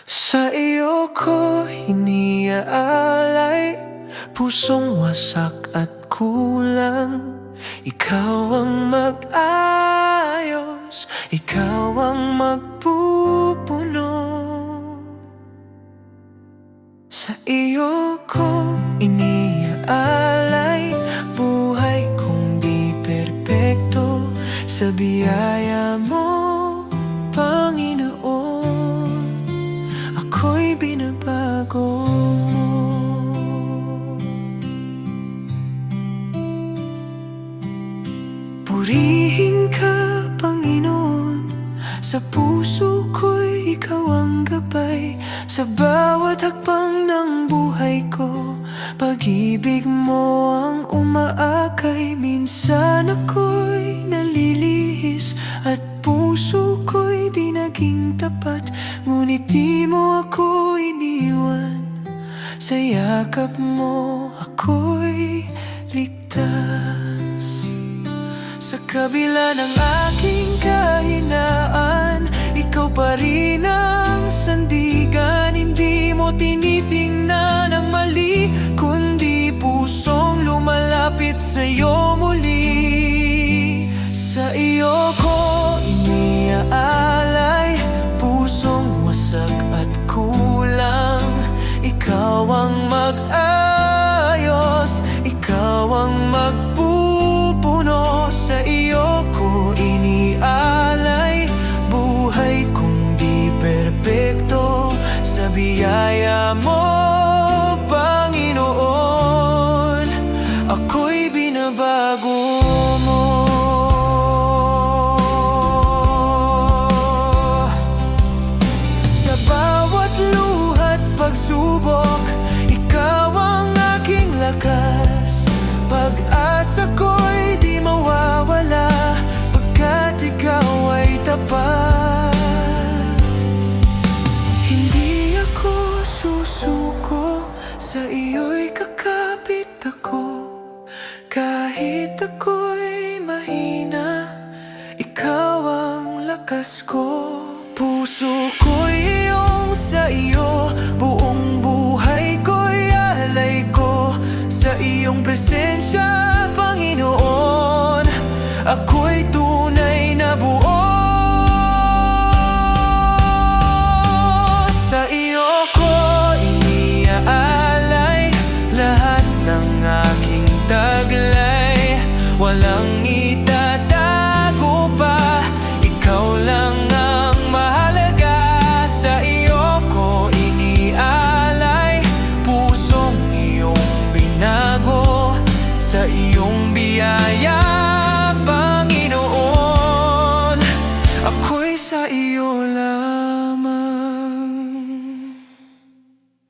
Sa iyo ko iniaalay, pusong wasak at kulang. Ikaw ang mag-ayos, ikaw ang magpupuno. Sa iyo ko iniaalay, buhay kong di perpekto. Sa biyaya mo, Panginoon, ako'y binabago. Purihin ka, Panginoon, sa puso ko'y ikaw ang gabay. Sa bawat hakbang ng buhay ko, pag-ibig mo ang umaakay. Minsan ako'y nalilihis at puso ko'y di naging tapat, ngunit di mo ako iniwan. Sa yakap mo ako'y ligtas. Sa kabila ng aking kahinaan, ikaw pa rin ang sandigan. Hindi mo tinitingnan ang mali, kundi pusong lumalapit sa'yo muli. Sa iyo ko iniaalay, pusong wasak at kulang. Ikaw ang mag-ayos, ikaw ang magpupuno. Sa iyo ko iniaalay, buhay kong di perpekto. Sa biyaya mo, Panginoon, ako'y binabago mo. Sa bawat luha't pagsubok, ikaw ang aking lakas. Pag-asa ko'y di mawawala, pagkat ikaw ay tapat. Hindi ako susuko, sa iyo'y kakapit ako. Kahit ako'y mahina, ikaw ang lakas ko. Puso ko'y iyong sa iyo, buong buhay ko'y alay ko. Sa iyong presensya, Panginoon, ako'y tunay na buo. Sa iyo ko iniaalay, lahat ng aking taglay. Walang itatago pa, ikaw lang ang mahalaga. Sa iyo ko iniaalay, pusong iyong binago. Sa iyong biyaya, Panginoon, ako'y sa iyo lang.